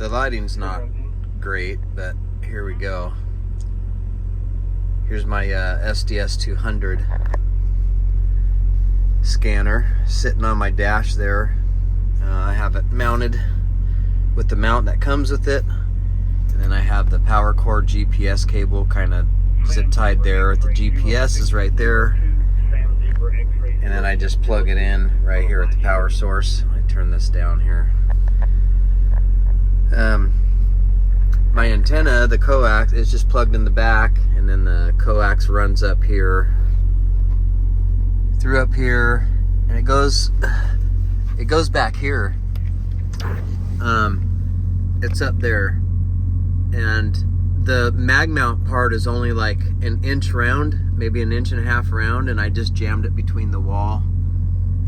The lighting's not great, but here we go. Here's my SDS200 scanner sitting on my dash there. I have it mounted with the mount that comes with it, and then I have the power cord GPS cable kind of zip tied there. The GPS is right there, and then I just plug it in right here at the power source. I turn this down here. My antenna, the coax, is just plugged in the back, and then the coax runs up here, through up here, and it goes back here. It's up there, and the mag mount part is only like an inch round, maybe an inch and a half round, and I just jammed it between the wall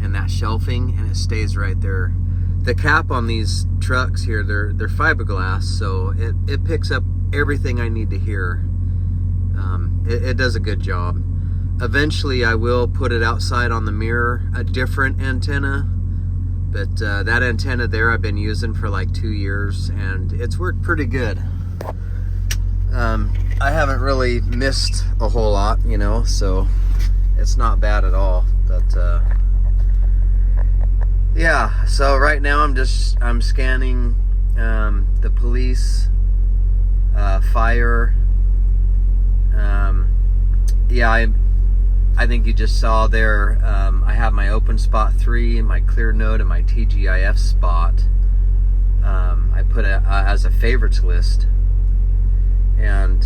and that shelving, and it stays right there. The cap on these trucks here, they're fiberglass, so it picks up everything I need to hear. It does a good job. Eventually I will put it outside on the mirror, a different antenna, but that antenna there I've been using for like 2 years, and it's worked pretty good. I haven't really missed a whole lot, you know, so it's not bad at all. But yeah, so right now I'm scanning the police, fire. Yeah, I think you just saw there, I have my open spot 3, my clear node, and my TGIF spot. I put it as a favorites list, and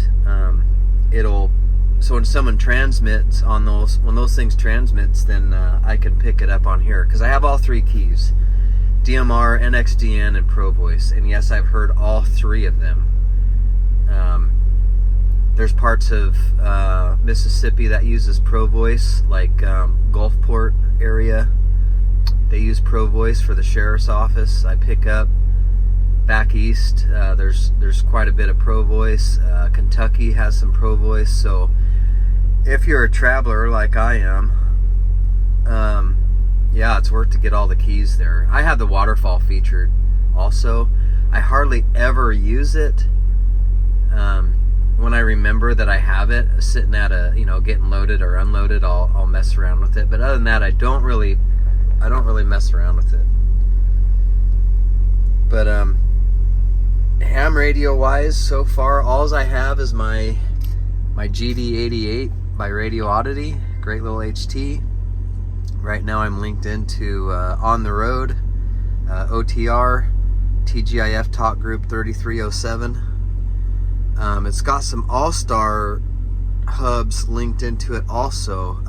so when someone transmits on those, when those things transmits, then I can pick it up on here, because I have all 3 keys: DMR, NXDN, and Pro Voice. And yes, I've heard all 3 of them. There's parts of Mississippi that uses Pro Voice, like Gulfport area. They use Pro Voice for the sheriff's office. I pick up back east. There's quite a bit of Pro Voice. Kentucky has some Pro Voice. So if you're a traveler like I am, yeah, it's worth to get all the keys there. I have the waterfall featured also. I hardly ever use it. When I remember that I have it sitting at a, you know, getting loaded or unloaded, I'll mess around with it. But other than that, I don't really mess around with it. But ham radio wise, so far, all I have is my GD88 by Radio Oddity, great little HT. Right now I'm linked into On the Road, OTR, TGIF Talk Group 3307. It's got some All-Star hubs linked into it also.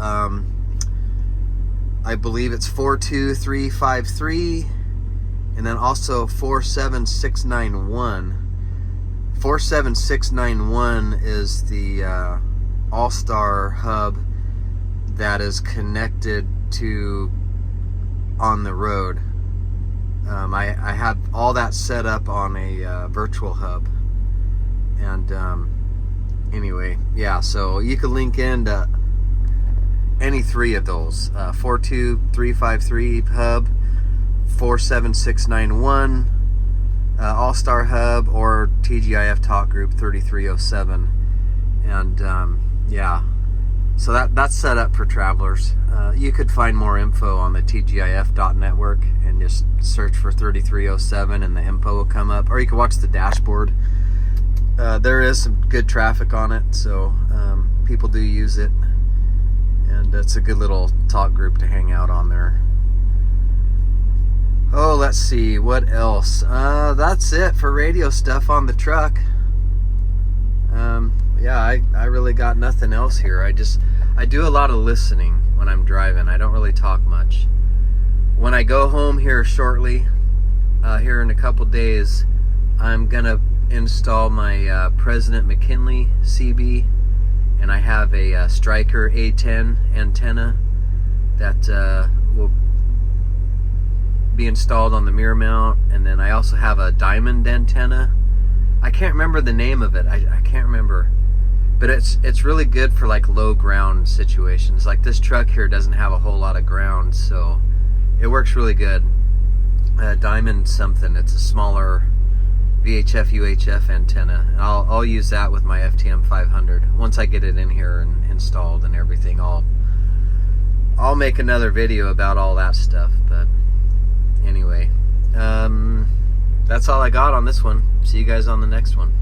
I believe it's 42353, and then also 47691. 47691 is the All-Star hub that is connected to On the Road. I had all that set up on a virtual hub. And anyway, yeah, so you can link into any 3 of those: 42353 hub, 47691 All-Star hub, or TGIF Talk Group 3307. And yeah, so that's set up for travelers. You could find more info on the TGIF.network and just search for 3307, and the info will come up, or you can watch the dashboard. There is some good traffic on it, so people do use it, and it's a good little talk group to hang out on there. Oh, let's see, what else? That's it for radio stuff on the truck. Yeah, I really got nothing else here. I do a lot of listening when I'm driving. I don't really talk much. When I go home here shortly, here in a couple days, I'm gonna install my President McKinley CB, and I have a Striker A10 antenna that will be installed on the mirror mount, and then I also have a diamond antenna. I can't remember the name of it. I can't remember, but it's really good for like low ground situations. Like this truck here doesn't have a whole lot of ground, so it works really good. Diamond something. It's a smaller VHF UHF antenna. And I'll use that with my FTM 500 once I get it in here and installed and everything. I'll make another video about all that stuff. But anyway, that's all I got on this one. See you guys on the next one.